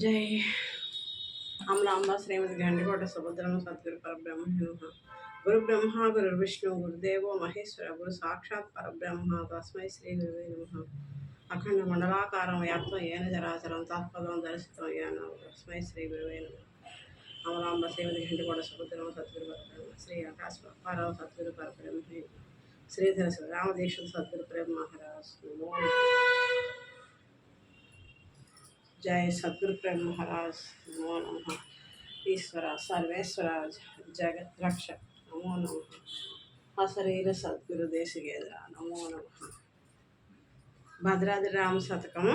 జై అమలాంబ శ్రీమతి గండికోట సుభద్రమ సద్గురు పరబ్రహ్మ నమః. గురు బ్రహ్మ గురు విష్ణు గురుదేవో మహేశ్వర గురు సాక్షాత్ పరబ్రహ్మ తస్మై శ్రీ గురువే నమః. అఖండ మండలాకారం వ్యాప్తం ఏన చరాచరం తత్పదం దర్శితం ఏన తస్మై శ్రీ గురువే నమః. అమలాంబ శ్రీమతి గండికోట సుభద్రమ సద్గురు పరబ్రహ్మ శ్రీ ఆకాశ పారవ సద్గురు పరబ్రహ్మ శ్రీధర రామదేశ్వర సద్గురు ప్రేమ మహారాజ్ నమో जय सद्गुरु प्रेम महाराज नमो नमः. ईश्वर सर्वेश्वर जगत रक्षक नमो नमः. अशरीर सद्गुरु देशगेंद्र नमो नमः. भद्राद्रि राम शतकम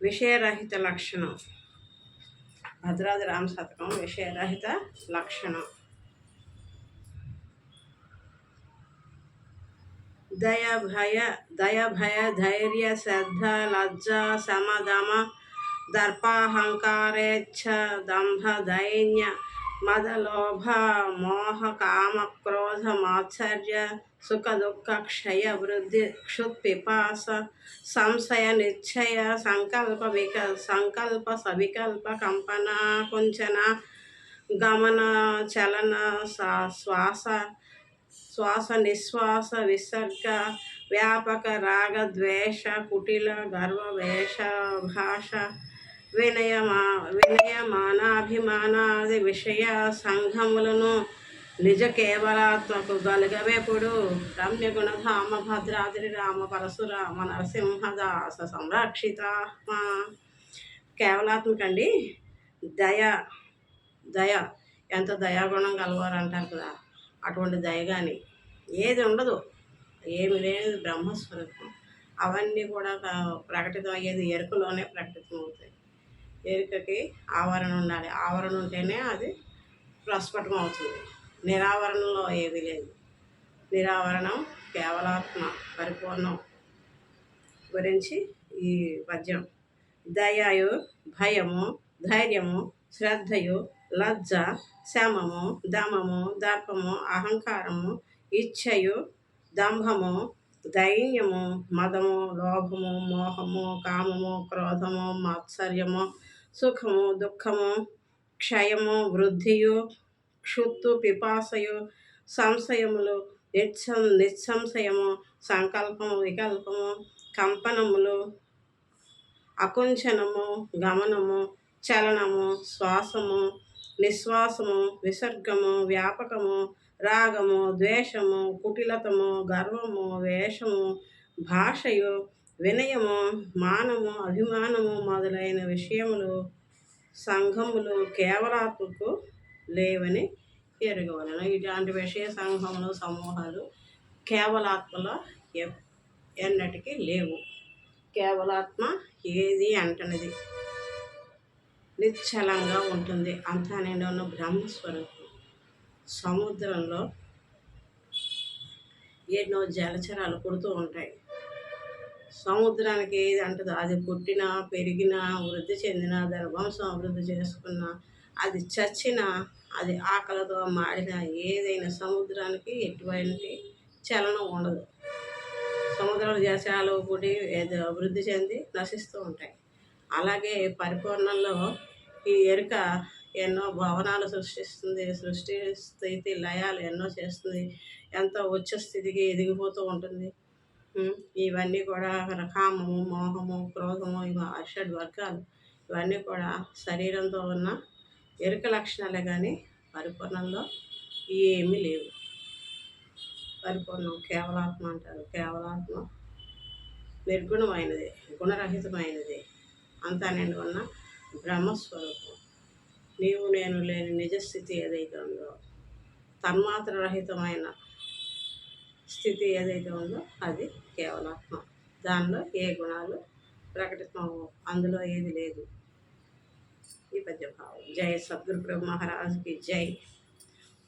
विषयरहित लक्षण. भद्राद्रि राम शतकम विषयरहित लक्षण. दया भय धैर्य श्रद्धा लज्जा समदम दर्पाहंकारेच्छ दंभ दैन्य मद लोभ मोह काम क्रोध मात्सर्य सुख दुख क्षय वृद्धि क्षुत् पिपास संशय निश्चय संकल्प सविकल्प कंपना कुंचना गमन चलन श्वास श्वास निश्वास विसर्ग व्यापक राग द्वेष कुटिल गर्व वेश भाषा వినయమానాభిమానాది విషయ సంఘములను నిజ కేవలాత్మకు గలుగవేపుడు రమ్య గుణధామ భద్రాద్రి రామ పరశురామ నరసింహదాస సంరక్షితాత్మ. కేవలాత్మకండి దయ దయ ఎంత దయాగుణం కలవారు అంటారు కదా, అటువంటి దయ కానీ ఏది ఉండదు, ఏమి లేనిది బ్రహ్మస్వరూపం. అవన్నీ కూడా ప్రకటితం అయ్యేది ఎరుకలోనే ప్రకటితం అవుతాయి. ఎరుకకి ఆవరణ ఉండాలి, ఆవరణ ఉంటేనే అది ప్రస్ఫుటం అవుతుంది. నిరావరణలో ఏమీ లేదు. నిరావరణం కేవలాత్మ పరిపూర్ణం గురించి ఈ పద్యం. దయయు భయము ధైర్యము శ్రద్ధయు లజ్జ శమము దమము దర్పము అహంకారము ఇచ్ఛయు దంభము దైన్యము మదము లోభము మోహము కామము క్రోధము మాత్సర్యము సుఖము దుఃఖము క్షయము వృద్ధియు క్షుత్తు పిపాసయు సంశయములు నిస్సంశయము సంకల్పము వికల్పము కంపనములు అకుంచనము గమనము చలనము శ్వాసము నిశ్వాసము విసర్గము వ్యాపకము రాగము ద్వేషము కుటిలతము గర్వము వేషము భాషయు వినయము మానము అభిమానము మొదలైన విషయములు సంఘములు కేవలాత్మకు లేవని ఎరగవలను. ఇలాంటి విషయ సంఘములు సమూహాలు కేవలాత్మలో ఎన్నటికీ లేవు. కేవలాత్మ ఏది అంటనిది, నిశ్చలంగా ఉంటుంది. అంతా నిండి ఉన్న బ్రహ్మస్వరూపం. సముద్రంలో ఎన్నో జలచరాలు పుడుతూ ఉంటాయి. సముద్రానికి ఏది అంటదో, అది పుట్టినా పెరిగినా వృద్ధి చెందినా వంశం అభివృద్ధి చేసుకున్నా అది చచ్చినా అది ఆకలితో మాడినా ఏదైనా సముద్రానికి ఎటువంటి చలనం ఉండదు. సముద్రాల జలచరాలు పుట్టి అభివృద్ధి చెంది నశిస్తూ ఉంటాయి. అలాగే పరిపూర్ణంలో ఈ ఎరుక ఎన్నో భవనాలు సృష్టిస్తుంది, సృష్టి స్థితి లయాలు ఎన్నో చేస్తుంది, ఎంతో ఉచ్చ స్థితికి ఎదిగిపోతూ ఉంటుంది. ఇవన్నీ కూడా కామము మోహము క్రోధము ఇవి షడ్ వర్గాలు. ఇవన్నీ కూడా శరీరంతో ఉన్న ఎరుక లక్షణాలే కానీ పరిపూర్ణంలో ఏమీ లేవు. పరిపూర్ణం కేవలాత్మ అంటారు. కేవలాత్మ నిర్గుణమైనది, గుణరహితమైనది, అంతా నిండి ఉన్న బ్రహ్మస్వరూపం. నీవు నేను లేని నిజస్థితి ఏదైతే ఉందో, తన్మాత్ర రహితమైన స్థితి ఏదైతే ఉందో అది కేవలాత్మ. దానిలో ఏ గుణాలు ప్రకటితం, అందులో ఏది లేదు. ఈ పద్యభావం. జై సద్గురు బ్రహ్మ మహారాజుకి జై.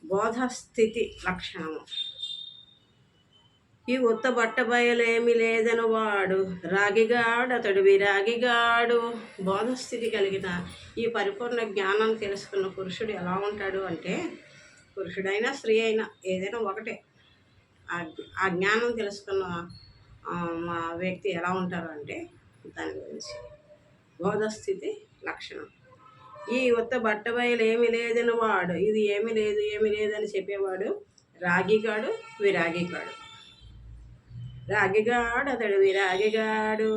బోధస్థితి లక్షణము. ఈ ఉత్త బట్ట బయలేమి లేదను వాడు రాగిగాడు అతడు విరాగిగాడు. బోధస్థితి కలిగిన ఈ పరిపూర్ణ జ్ఞానం తెలుసుకున్న పురుషుడు ఎలా ఉంటాడు అంటే, పురుషుడైనా స్త్రీ అయినా ఏదైనా ఒకటే. ఆ జ్ఞానం తెలుసుకున్న వ్యక్తి ఎలా ఉంటారు అంటే దాని గురించి బోధస్థితి లక్షణం. ఈ ఉత్త బట్టబయలు ఏమి లేదని వాడు, ఇది ఏమి లేదు ఏమి లేదని చెప్పేవాడు రాగిగాడు, విరాగిగాడు. రాగిగాడు అతడు విరాగిగాడు,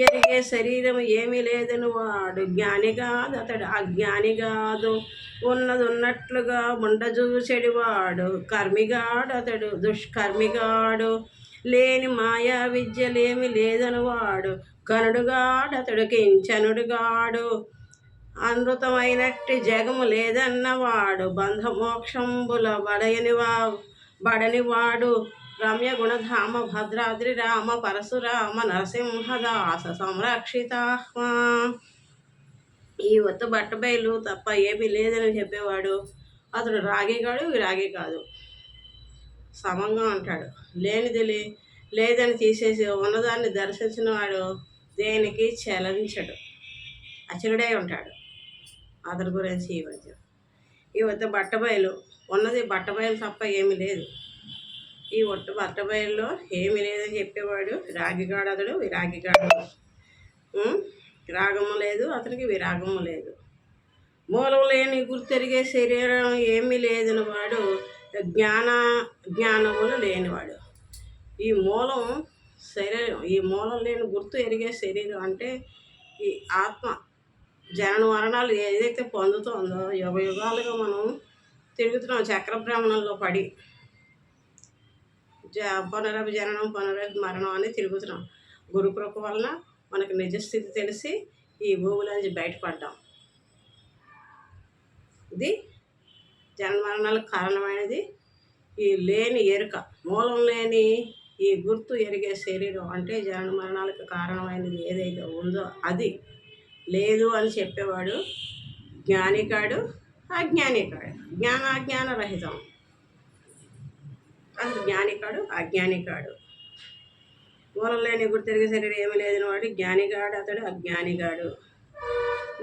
ఎరిగే శరీరం ఏమీ లేదని వాడు జ్ఞానిగాదు, అతడు అజ్ఞానిగాదు. ఉన్నది ఉన్నట్లుగా ఉండజూచెడివాడు కర్మిగాడు, అతడు దుష్కర్మిగాడు. లేని మాయా విద్యలేమి లేదని వాడు కనుడుగాడు, అతడు కించనుడుగాడు. అనృతమైనట్టి జగము లేదన్నవాడు బంధమోక్షంబుల బడనివాడు. రమ్య గుణధామ భద్రాద్రి రామ పరశురామ నరసింహదాస సంరక్షితాహ్మా. ఈ ఒత్త బట్టబయలు తప్ప ఏమీ లేదని చెప్పేవాడు అతడు రాగిగాడు, విరాగి కాదు. సమంగా ఉంటాడు. లేనిది లేదని తీసేసి ఉన్నదాన్ని దర్శించిన వాడు దేనికి చలించడు, అచలుడై ఉంటాడు. అతడి గురించి ఈ వద్ద బట్టబయలు ఉన్నది బట్టబయలు తప్ప ఏమీ లేదు. ఈ ఒట్టు బట్టబయలులో ఏమీ లేదని చెప్పేవాడు రాగిగాడు, అతడు విరాగిగాడు. రాగము లేదు అతనికి, విరాగము లేదు. మూలం లేని గుర్తెరిగే శరీరం ఏమీ లేదని వాడు జ్ఞానములు లేనివాడు. ఈ మూలం శరీరం, ఈ మూలం లేని గుర్తు ఎరిగే శరీరం అంటే ఈ ఆత్మ జనన మరణాలు ఏదైతే పొందుతుందో యుగ యుగాలుగా మనం తిరుగుతున్నాం చక్ర భ్రమణంలో పడి, పునరభి జననం పునరభి మరణం అని తిరుగుతున్నాం. గురుకృప వలన మనకు నిజస్థితి తెలిసి ఈ భూమిలోంచి బయటపడ్డాం. ఇది జన్మ మరణాలకు కారణమైనది ఈ లేని ఎరుక, మూలం లేని ఈ గుర్తు ఎరిగే శరీరం అంటే జనన మరణాలకు కారణమైనది ఏదైతే ఉందో అది లేదు అని చెప్పేవాడు జ్ఞానికాడు, అజ్ఞానికాడు. జ్ఞానాజ్ఞాన రహితం. అది జ్ఞానికాడు, అజ్ఞానికాడు. మూలం లేని గుర్తెరిగే శరీరం ఏమి లేని వాడు జ్ఞానిగాడు, అతడు అజ్ఞానిగాడు.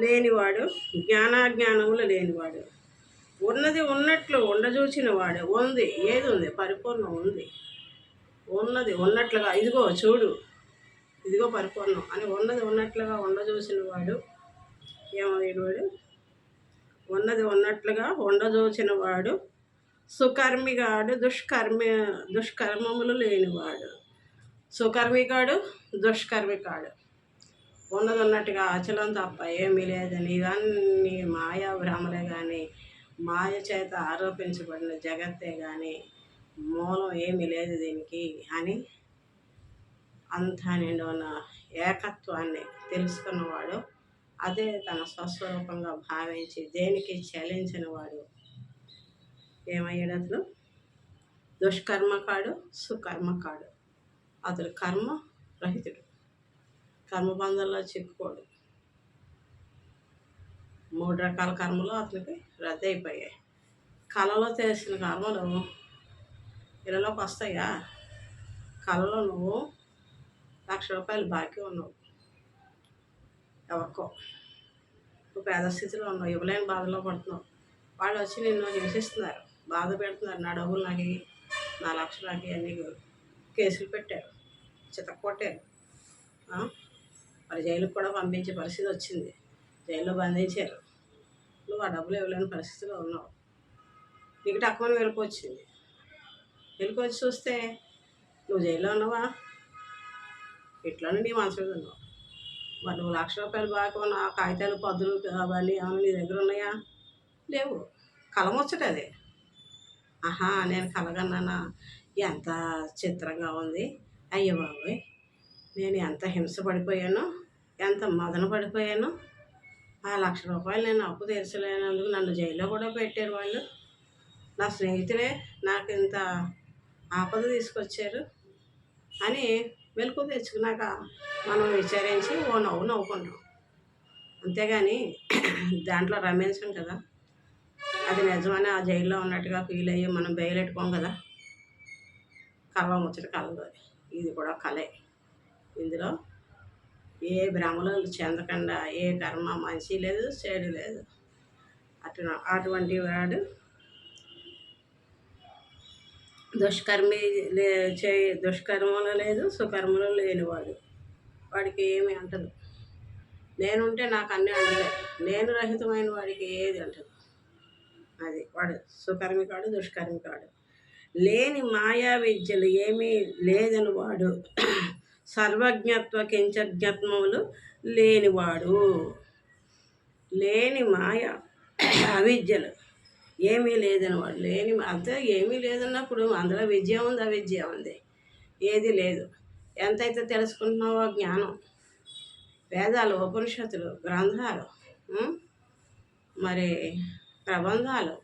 లేనివాడు జ్ఞానాజ్ఞానములు లేనివాడు. ఉన్నది ఉన్నట్లు ఉండజూచిన వాడు. ఉంది, ఏది ఉంది? పరిపూర్ణం ఉంది. ఉన్నది ఉన్నట్లుగా ఇదిగో చూడు, ఇదిగో పరిపూర్ణం అని ఉన్నది ఉన్నట్లుగా ఉండజూసిన వాడు ఏమయ్యేవాడు? ఉన్నది ఉన్నట్లుగా ఉండజూచిన వాడు సుకర్మిగాడు, దుష్కర్మములు లేనివాడు. సుకర్మిగాడు, దుష్కర్మికాడు. ఉన్నది ఉన్నట్టుగా అచలం తప్ప ఏమీ లేదని ఇవన్నీ మాయా భ్రమలే కానీ, మాయ చేత ఆరోపించబడిన జగత్తే కానీ మూలం ఏమీ లేదు దీనికి అని అంతా నిండి ఉన్న ఏకత్వాన్ని తెలుసుకున్నవాడు, అదే తన స్వస్వరూపంగా భావించి దేనికి చలించిన వాడు ఏమయ్యాడు? అతను దుష్కర్మకాడు, సుకర్మకాడు. అతడు కర్మ రహితుడు, కర్మబంధంలో చిక్కుకోడు. 3 రకాల కర్మలు అతనికి రద్దు అయిపోయాయి. కళలో చేసిన కర్మలు ఇళ్ళలోకి వస్తాయా? కళలో నువ్వు ₹1,00,000 బాకీ ఉన్నావు ఎవరికో, నువ్వు పేద స్థితిలో ఉన్నావు, ఇవ్వలేని బాధలో పడుతున్నావు. వాళ్ళు వచ్చి నిన్ను హింసిస్తున్నారు, బాధ పెడుతున్నారు. నా డబ్బులు నాకు, నా లక్షలు నాకు అన్నీ కేసులు పెట్టారు, చితక్కొట్టారు. మరి జైలుకి కూడా పంపించే పరిస్థితి వచ్చింది, జైల్లో బంధించారు. నువ్వు ఆ డబ్బులు ఇవ్వలేని పరిస్థితిలో ఉన్నావు. నీకు తక్కువ వెళ్ళిపోవచ్చింది. వెళ్ళిపోవచ్చి చూస్తే నువ్వు జైల్లో ఉన్నావా? ఇట్లోనే నీ మనసులో ఉన్నావు. మరి నువ్వు ₹1,00,000 బాగా ఉన్న కాగితాలు పద్దులు అవన్నీ ఏమైనా నీ దగ్గర ఉన్నాయా? లేవు. కలమొచ్చట అది. ఆహా, నేను కలగన్నానా? ఎంత చిత్రంగా ఉంది. అయ్యో బాబోయ్, నేను ఎంత హింస పడిపోయానో, ఎంత మదన పడిపోయానో. ఆ ₹1,00,000 నేను అప్పు తీర్చలేనందుకు నన్ను జైల్లో కూడా పెట్టారు వాళ్ళు. నా స్నేహితులే నాకు ఇంత ఆపద తీసుకొచ్చారు అని మెలకు తెచ్చుకున్నాక మనం విచారించి ఓ నవ్వు నవ్వుకుంటాం. అంతేగాని దాంట్లో రమేశం కదా, అది నిజమని ఆ జైల్లో ఉన్నట్టుగా ఫీల్ అయ్యి మనం బయలుపెట్టుకోం కదా. కలవ ముచ్చట కలదు, ఇది కూడా కలే. ఇందులో ఏ భ్రమలు చెందకుండా, ఏ కర్మ మంచి లేదు చెడు లేదు. అటువంటి వాడు దుష్కర్మములు లేదు, సుకర్మలు లేనివాడు. వాడికి ఏమి అంటదు. నేనుంటే నాకు అన్నీ అంటలే. నేను రహితమైన వాడికి ఏది అంటదు. అది వాడు సుకర్మి కాడు, దుష్కర్మి కాడు. లేని మాయా విద్యలు ఏమీ లేదని వాడు, సర్వజ్ఞత్వ కించజ్ఞత్వములు లేనివాడు. లేని మాయ అవిద్యలు ఏమీ లేదని వాడు. లేని అంతే ఏమీ లేదన్నప్పుడు అందులో విద్య ఉంది, అవిద్య ఉంది, ఏది లేదు. ఎంతైతే తెలుసుకుంటున్నావో జ్ఞానం, వేదాలు, ఉపనిషత్తులు, గ్రంథాలు, మరి ప్రబంధాలు,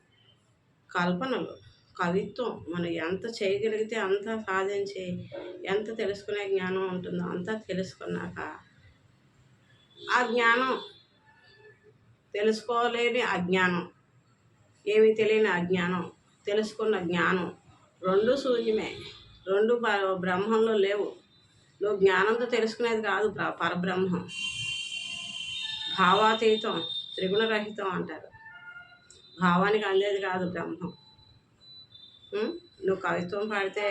కల్పనలు, కవిత్వం, మనం ఎంత చేయగలిగితే అంత సాధించి ఎంత తెలుసుకునే జ్ఞానం ఉంటుందో అంతా తెలుసుకున్నాక ఆ జ్ఞానం, తెలుసుకోలేని అజ్ఞానం, ఏమీ తెలియని అజ్ఞానం, తెలుసుకున్న జ్ఞానం, రెండు శూన్యమే. రెండు బ్రహ్మంలో లేవు. నువ్వు జ్ఞానంతో తెలుసుకునేది కాదు పరబ్రహ్మం. భావాతీతం, త్రిగుణరహితం అంటారు. భావానికి అందేది కాదు బ్రహ్మం. నువ్వు కవిత్వం పాడితే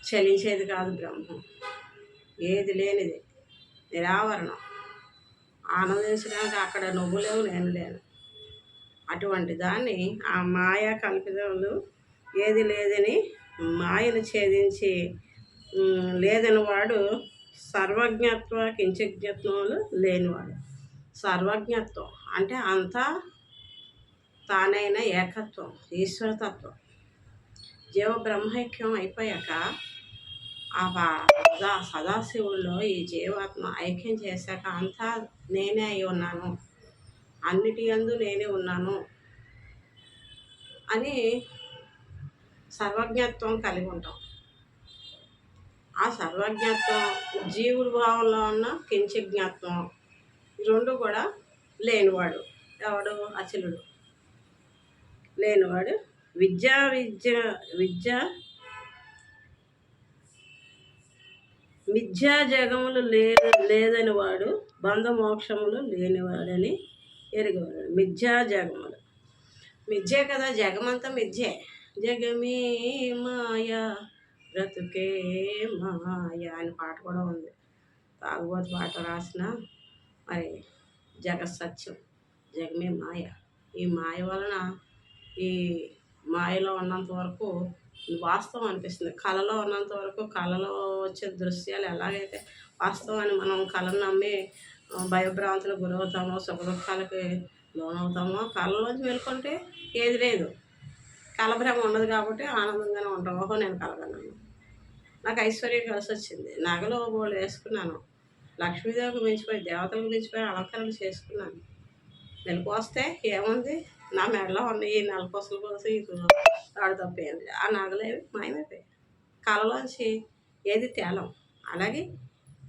చలించేది కాదు బ్రహ్మం. ఏది లేనిది, నిరావరణం. ఆనందించడానికి అక్కడ నువ్వు లేవు, నేను లేను. అటువంటి దాన్ని ఆ మాయా కల్పితములు ఏది లేదని మాయను ఛేదించి లేదని వాడు సర్వజ్ఞత్వ కించజ్ఞత్వములు లేనివాడు. సర్వజ్ఞత్వం అంటే అంతా తానైన ఏకత్వం, ఈశ్వరతత్వం. జీవ బ్రహ్మైక్యం అయిపోయాక ఆ సదాశివుల్లో ఈ జీవాత్మ ఐక్యం చేశాక అంతా నేనే అయి ఉన్నాను, అన్నిటి యందు నేనే ఉన్నాను అని సర్వజ్ఞత్వం కలిగి ఉంటాం. ఆ సర్వజ్ఞత్వం జీవుడి భావంలో ఉన్న కించజ్ఞత్వం, రెండు కూడా లేనివాడు. ఎవడు? అచలుడు. లేనివాడు. మిథ్యా జగములు లేదని వాడు, బంధమోక్షములు లేనివాడని ఎరిగేవాడు. మిథ్యా జగములు మిథ్యే కదా, జగమంతా మిథ్యే. జగమే మాయా బ్రతుకే మాయ అని పాట కూడా ఉంది. తాగుబోతు పాట రాసిన మరి జగత్ సత్యం, జగమే మాయ. ఈ మాయ వలన, ఈ మాయలో ఉన్నంత వరకు వాస్తవం అనిపిస్తుంది. కళలో ఉన్నంత వరకు కళలో వచ్చే దృశ్యాలు ఎలాగైతే వాస్తవాన్ని మనం కళను నమ్మి భయభ్రాంతులకు గురవుతామో, సుఖ దుఃఖాలకి లోనవుతామో, కళలోంచి మేలుకుంటే ఏది లేదు, కలభ్రమ ఉండదు కాబట్టి ఆనందంగానే ఉంటాం. ఓహో నేను కలగన్నాను, నాకు ఐశ్వర్యం కలిసి వచ్చింది, నగలు బోళ్ళు వేసుకున్నాను, లక్ష్మీదేవికి మించిపోయి, దేవతలకు మించిపోయి అలంకరణలు చేసుకున్నాను. మెలకు వస్తే ఏముంది, నా మెడలో ఉన్న ఈ నలపొసలు కోసి తాడు తప్పేయండి, ఆ నగలేవి మాయమైపోయాయి. కళలోంచి ఏది తేలం. అలాగే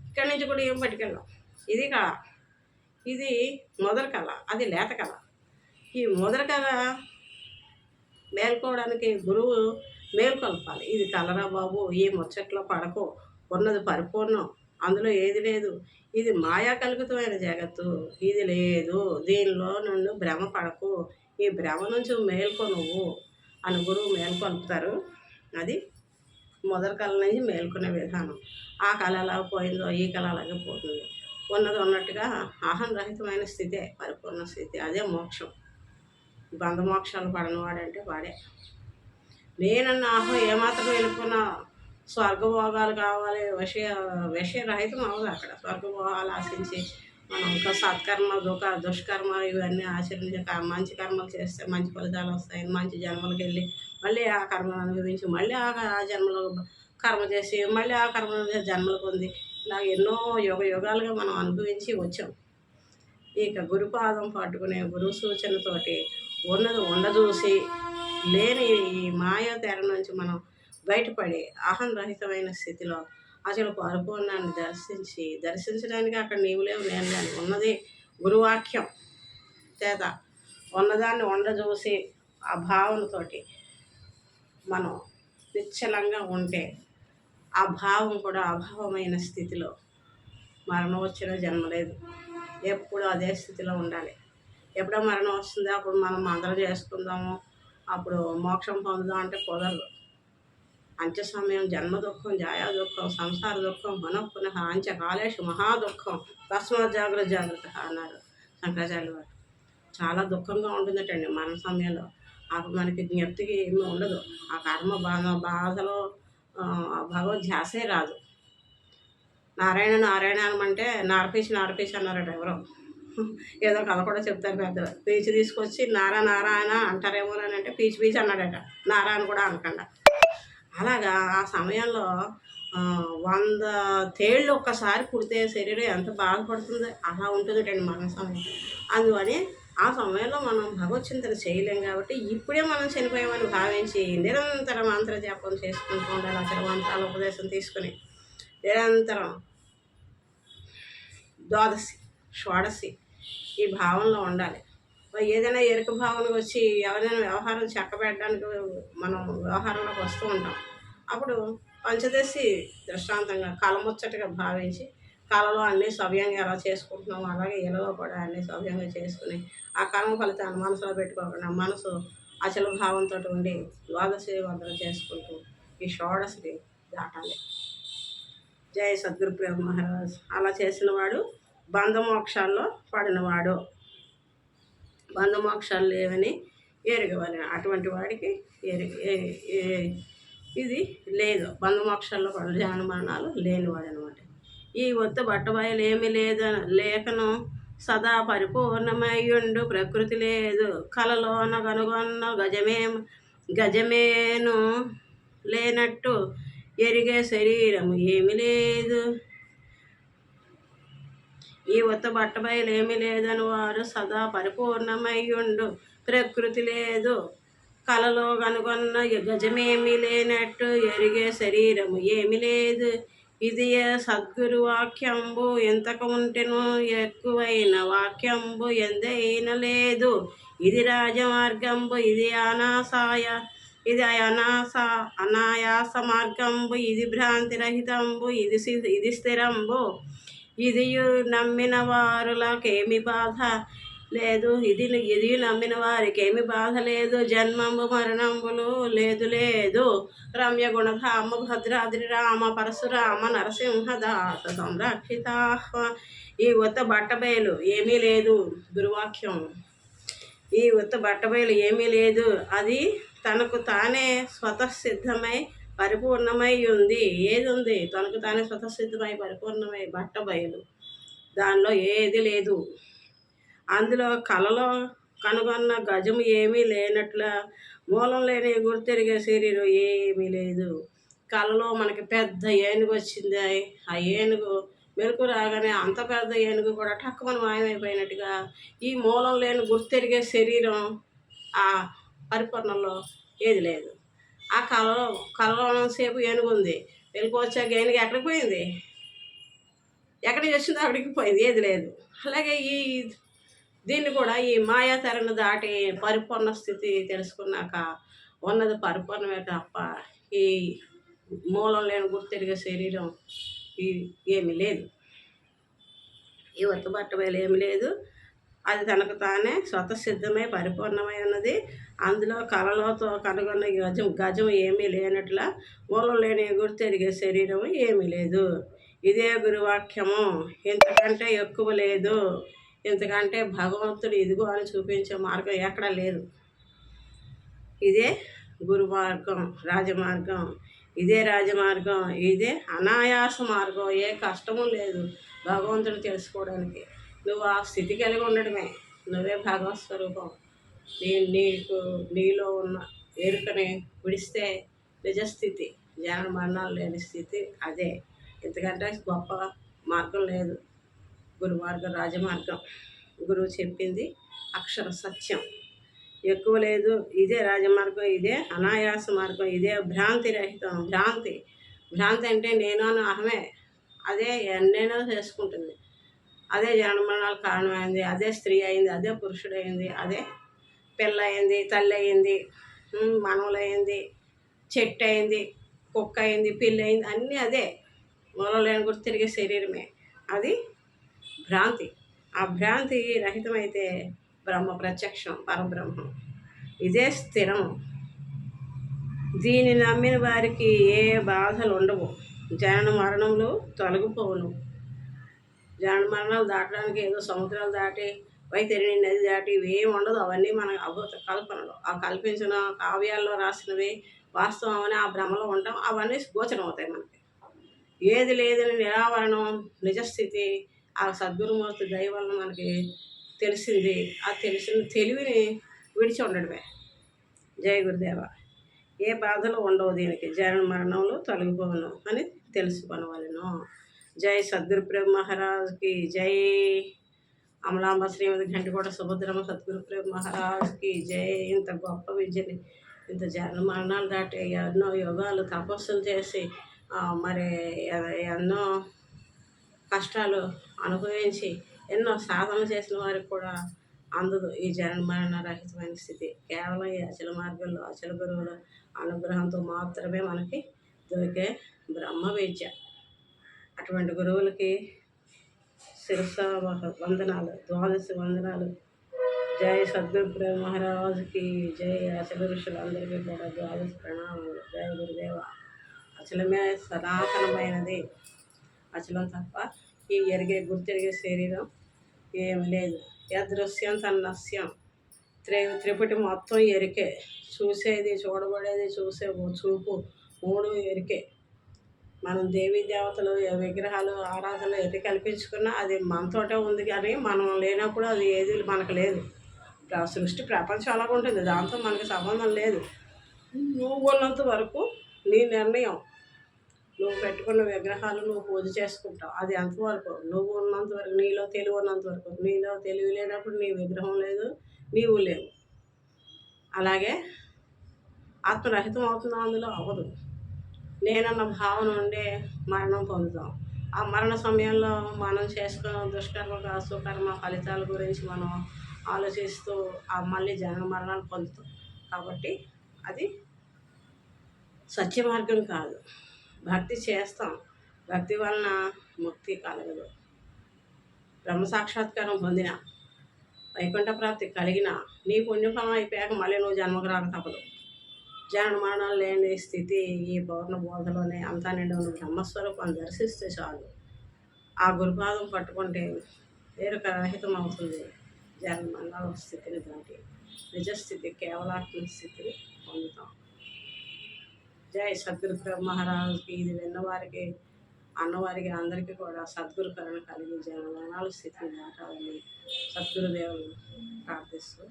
ఇక్కడి నుంచి కూడా ఏం పట్టుకెళ్ళాం. ఇది కళ, ఇది మొదటి కళ, అది లేత కళ. ఈ మొదటి కళ మేల్కోవడానికి గురువు మేల్కొల్పాలి. ఇది కలరా బాబు, ఈ ముచ్చట్లో పడకో, ఉన్నది పరిపూర్ణం, అందులో ఏది లేదు, ఇది మాయా కల్పితమైన జగత్తు, ఇది లేదు, దీనిలో నుండి భ్రమ పడకు, ఈ భ్రమ నుంచి మేల్కో నువ్వు అని గురువు మేల్కొల్పుతారు. అది మొదటి కళ నుంచి మేల్కొనే విధానం. ఆ కళ ఎలా పోయిందో ఈ కళ అలాగే పోతుంది. ఉన్నది ఉన్నట్టుగా అహం రహితమైన స్థితే పరిపూర్ణ స్థితి, అదే మోక్షం. బంధమోక్షాలు పడనివాడంటే వాడే. నేనన్న అహం ఏమాత్రం వెళ్ళుకున్న స్వర్గభోగాలు కావాలి, విషయరహితం అవ్వదు అక్కడ. స్వర్గభోగాలు ఆశించి మనం ఇంకా సత్కర్మ, దుష్కర్మ ఇవన్నీ ఆచరించి మంచి కర్మలు చేస్తే మంచి ఫలితాలు వస్తాయి. మంచి జన్మలకు వెళ్ళి మళ్ళీ ఆ కర్మను అనుభవించి మళ్ళీ ఆ జన్మలో కర్మ చేసి మళ్ళీ ఆ కర్మ జన్మలు పొంది ఇలా ఎన్నో యుగాలుగా మనం అనుభవించి వచ్చాం. ఇక గురుపాదం పట్టుకునే గురువు సూచనతోటి ఉన్నది ఉండదూసి లేని ఈ మాయా తెర నుంచి మనం బయటపడి అహం రహితమైన స్థితిలో అసలు పరిపూర్ణాన్ని దర్శించడానికి అక్కడ నీవు లేవు, నేను లేను, ఉన్నది గురువాక్యం చేత ఉన్నదాన్ని ఉండదూసి ఆ భావనతోటి మనం నిశ్చలంగా ఉంటే ఆ భావం కూడా అభావమైన స్థితిలో మరణం వచ్చిన జన్మ లేదు, ఎప్పుడు అదే స్థితిలో ఉండాలి. ఎప్పుడో మరణం వస్తుందో అప్పుడు మనం మంత్రం చేసుకుందాము, అప్పుడు మోక్షం పొందుదాం అంటే కుదరదు. అంత్య సమయం జన్మ దుఃఖం జాయా దుఃఖం సంసార దుఃఖం మనఃపునః అంత్యకాలేషు మహాదుఃఖం తస్మాత్ జాగ్రత్త జాగ్రత్త అన్నారు శంకరాచార్యులు వారు. చాలా దుఃఖంగా ఉంటుందటండి మరణ సమయంలో. అప్పుడు మనకి జ్ఞప్తికి ఏమీ ఉండదు. ఆ కర్మ బాధలో భగవద్ ధ్యాసే రాదు. నారాయణ నారాయణ అనమంటే నారపీచి అన్నారట ఎవరో. ఏదో కథ కూడా చెప్తారు పెద్దలు. పీచు తీసుకొచ్చి నారాయణ అంటారేమో అని అంటే పీచు అన్నాడట, నారాయణ కూడా అనకుండా. అలాగా ఆ సమయంలో 100 తేళ్ళు ఒక్కసారి పుడితే శరీరం ఎంత బాధపడుతుందో అలా ఉంటుందటండి మరణ సమయం. అందువని ఆ సమయంలో మనం భగవత్ చింతన చేయలేం కాబట్టి ఇప్పుడే మనం చనిపోయామని భావించి నిరంతరం మంత్రజపం చేసుకుంటూ ఉండాలి. అసలు మంత్రాల ఉపదేశం తీసుకుని నిరంతరం ద్వాదశి షోడశి ఈ భావంలో ఉండాలి. ఏదైనా ఎరుక భావనకు వచ్చి ఎవరైనా వ్యవహారం చక్కబెట్టడానికి మనం వ్యవహారంలోకి వస్తూ ఉంటాం. అప్పుడు పంచదశి దృష్టాంతంగా కలముచ్చటగా భావించి కళలో అన్నీ సవ్యంగా ఎలా చేసుకుంటున్నాము అలాగే ఇళ్ళలో కూడా అన్నీ సవ్యంగా చేసుకుని ఆ కర్మ ఫలితాన్ని మనసులో పెట్టుకోకుండా మనసు అచల భావంతో ఉండి ద్వాదశి వందనం చేసుకుంటూ ఈ షోడశిని దాటాలి. జయ సద్గురు ప్రేమ మహారాజ్. అలా చేసిన వాడు బంధమోక్షాల్లో పడినవాడు. బంధమోక్షాలు లేవని ఎరగవాలి. అటువంటి వాడికి ఇది లేదు. బంధమోక్షాల్లో పడు ధ్యాన మరణాలు లేనివాడు అనమాట. ఈ ఒత్త బట్టబయలు ఏమీ లేఖను సదా పరిపూర్ణమయ్యుండు ప్రకృతి లేదు. కలలోన కనుగొన్న గజమేను లేనట్టు ఎరిగే శరీరము ఏమీ లేదు. ఈ ఒత్త బట్టబయలు ఏమీ లేదని వారు సదా పరిపూర్ణమయ్యుండు ప్రకృతి లేదు. కలలో కనుగొన్న గజమేమీ లేనట్టు ఎరిగే శరీరము ఏమీ లేదు. ఇది సద్గురు వాక్యంబు ఎంతకు ఉంటెను ఎక్కువైన వాక్యంబు ఎందైన లేదు. ఇది రాజమార్గంబు ఇది అనాయాస మార్గంబు ఇది భ్రాంతి రహితంబు ఇది స్థిరంబు. ఇది నమ్మిన వారులకేమి బాధ లేదు. ఇది నమ్మిన వారికి ఏమి బాధ లేదు. జన్మంబు మరణంబులు లేదు. రమ్య గుణధామ భద్రాద్రి రామ పరశురామ నరసింహ దాత సంరక్షిత. ఈ ఉత్త బట్టబయలు ఏమీ లేదు. గురువాక్యం. ఈ ఉత్త బట్టబయలు ఏమీ లేదు. అది తనకు తానే స్వతసిద్ధమై పరిపూర్ణమై ఉంది. ఏది ఉంది? తనకు తానే స్వతసిద్ధమై పరిపూర్ణమై బట్టబయలు. దానిలో ఏది లేదు. అందులో కలలో కనుగొన్న గజము ఏమీ లేనట్ల మూలం లేని గుర్తెరిగే శరీరం ఏమీ లేదు. కలలో మనకి పెద్ద ఏనుగు వచ్చింది. ఆ ఏనుగు మెలకు రాగానే అంత పెద్ద ఏనుగు కూడా టక్కుమని మాయమైపోయినట్టుగా ఈ మూలం లేని గుర్తెరిగే శరీరం ఆ పరిపూర్ణంలో ఏది లేదు. ఆ కలలో సేపు ఏనుగు ఉంది. వెలుగు వచ్చాక ఏనుగు ఎక్కడికి పోయింది? ఎక్కడికి వచ్చిందో అక్కడికి పోయింది. ఏది లేదు. అలాగే దీన్ని కూడా ఈ మాయాతరను దాటి పరిపూర్ణ స్థితి తెలుసుకున్నాక ఉన్నది పరిపూర్ణమే తప్ప ఈ మూలం లేని గుర్తెరిగే శరీరం ఏమీ లేదు. ఈ ఒత్తుబట్టబయలు ఏమి లేదు. అది తనకు తానే స్వతసిద్ధమై పరిపూర్ణమై ఉన్నది. అందులో కలలోతో కనుగొన్న గజం ఏమీ లేనట్ల మూలం లేని గుర్తెరిగే శరీరం ఏమీ లేదు. ఇదే గురువాక్యము. ఇంతకంటే ఎక్కువ లేదు. ఇంతకంటే భగవంతుడు ఇదిగో అని చూపించే మార్గం ఎక్కడా లేదు. ఇదే గురు మార్గం, రాజమార్గం. ఇదే రాజమార్గం. ఇదే అనాయాస మార్గం. ఏ కష్టము లేదు భగవంతుడు తెలుసుకోవడానికి. నువ్వు ఆ స్థితి కలిగి ఉండడమే. నువ్వే భగవత్ స్వరూపం. నీలో ఉన్న ఎరుకని విడిస్తే నిజస్థితి, జన మరణాలు లేని స్థితి అదే. ఎందుకంటే గొప్ప మార్గం లేదు. గురు మార్గం, రాజమార్గం. గురువు చెప్పింది అక్షర సత్యం. ఎక్కువ లేదు. ఇదే రాజమార్గం. ఇదే అనాయాస మార్గం. ఇదే భ్రాంతి రహితం. భ్రాంతి అంటే నేను అని అహమే. అదే ఎన్నైనా చేసుకుంటుంది. అదే జనన మరణాలకు కారణమైంది. అదే స్త్రీ అయింది. అదే పురుషుడు అయింది. అదే పిల్ల అయింది, తల్లి అయింది, మనవలైంది, చెట్టు అయింది, కుక్క అయింది, పిల్లి అయింది. అన్నీ అదే. మూలం లేని గుర్తు తిరిగే శరీరమే. అది భ్రాంతి. ఆ భ్రాంతి రహితమైతే బ్రహ్మ ప్రత్యక్షం, పరబ్రహ్మం. ఇదే స్థిరం. దీన్ని నమ్మిన వారికి ఏ బాధలు ఉండవు, జనన మరణములు తొలగిపోవును. జనన మరణాలు దాటడానికి ఏదో సముద్రాలు దాటి వైతరిణి నది దాటి ఇవేం ఉండదు. అవన్నీ మన అభూత కల్పనలు. ఆ కల్పించిన కావ్యాల్లో రాసినవి వాస్తవం అని ఆ భ్రమలో ఉంటాం. అవన్నీ గోచరం అవుతాయి మనకి. ఏది లేదని నిరావరణం నిజస్థితి ఆ సద్గురుమూర్తి దయ వలన మనకి తెలిసింది. ఆ తెలిసిన తెలివిని విడిచి ఉండడమే. జయ గురుదేవ. ఏ బాధలు ఉండవు, దీనికి జనన మరణంలో తొలగిపోను అని తెలుసుకొనవలెను. జై సద్గురు ప్రేమ మహారాజ్కి జై. అమలాంబ శ్రీమతి ఘంటికోట సుభద్రమ్మ సద్గురు ప్రేమ మహారాజ్కి జై. ఇంత గొప్ప విద్యని ఇంత జనన మరణాలు దాటి ఎన్నో యోగాలు తపస్సులు చేసి మరి ఎన్నో కష్టాలు అనుభవించి ఎన్నో సాధనలు చేసిన వారికి కూడా అందదు ఈ జనన మరణ రహితమైన స్థితి. కేవలం ఈ అచల మార్గంలో అచల గురువుల అనుగ్రహంతో మాత్రమే మనకి దొరికే బ్రహ్మ విద్య. అటువంటి గురువులకి శిరస వందనాలు, ద్వాదశి వందనాలు. జై సద్గురు ప్రేమ మహారాజుకి జై. అచల ఋషులందరికీ కూడా ద్వాదశి ప్రణామాలు. జయ గురుదేవ. అచలమే సనాతనమైనది. అచలం తప్ప ఈ గుర్తెరిగే శరీరం ఏమి లేదు. యదృశ్యం తన్నస్యం. త్రిపుటి మొత్తం ఎరికే. చూసేది, చూడబడేది, చూసే చూపు మూడు ఎరికే. మనం దేవీ దేవతలు విగ్రహాలు ఆరాధనలు ఎన్ని కల్పించుకున్నా అది మనతోటే ఉంది, కానీ మనం లేనప్పుడు అది ఏది మనకు లేదు. సృష్టి ప్రపంచం అలాగ ఉంటుంది, దాంతో మనకి సంబంధం లేదు. నువ్వు ఉన్నంత వరకు నీ నిర్ణయం. నువ్వు పెట్టుకున్న విగ్రహాలు నువ్వు పూజ చేసుకుంటావు, అది ఎంతవరకు నువ్వు ఉన్నంత వరకు, నీలో తెలివి ఉన్నంత వరకు. నీలో తెలివి లేనప్పుడు నీ విగ్రహం లేదు, నీవు లేవు. అలాగే ఆత్మరహితం అవుతుందో అందులో అవ్వదు. నేనన్న భావన ఉండే మరణం పొందుతాం. ఆ మరణ సమయంలో మనం చేసుకున్న దుష్కర్మ సుకర్మ ఫలితాల గురించి మనం ఆలోచిస్తూ మళ్ళీ జన్మ మరణాలు పొందుతాం. కాబట్టి అది సత్య మార్గం కాదు. భక్తి చేస్తాం, భక్తి వలన ముక్తి కలగదు. బ్రహ్మ సాక్షాత్కారం పొందిన, వైకుంఠ ప్రాప్తి కలిగిన నీ పుణ్యఫలం అయిపోయాక మళ్ళీ నువ్వు జన్మకు రాక తప్పదు. జనన మరణాలు లేని స్థితి ఈ పౌర్ణ బోధలోనే అంతా నిండి ఉన్న బ్రహ్మస్వరూపాన్ని దర్శిస్తే చాలు. ఆ గురుపాదం పట్టుకుంటే వేరొక రహితం అవుతుంది. జనన మరణాల స్థితిని దాటి నిజస్థితి కేవలాత్మ స్థితిని పొందుతాం. జై సద్గురు ప్రేమ మహారాజుకి. ఇది విన్నవారికి అన్నవారికి అందరికీ కూడా సద్గురు కరుణ కలిగి జనన మరణాల స్థితిని దాటాలని సద్గురుదేవులు ప్రార్థిస్తూ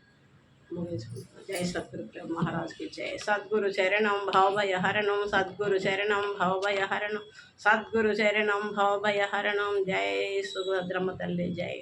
ముగించుకుంటాం. జై సద్గురు ప్రేమ మహారాజుకి జై. సద్గురు చరణం భవభయహరణం, సద్గురు చరణం భవభయహరణం, సద్గురు చరణం భవభయహరణం. జై సుభద్రమ్మ తల్లి జై.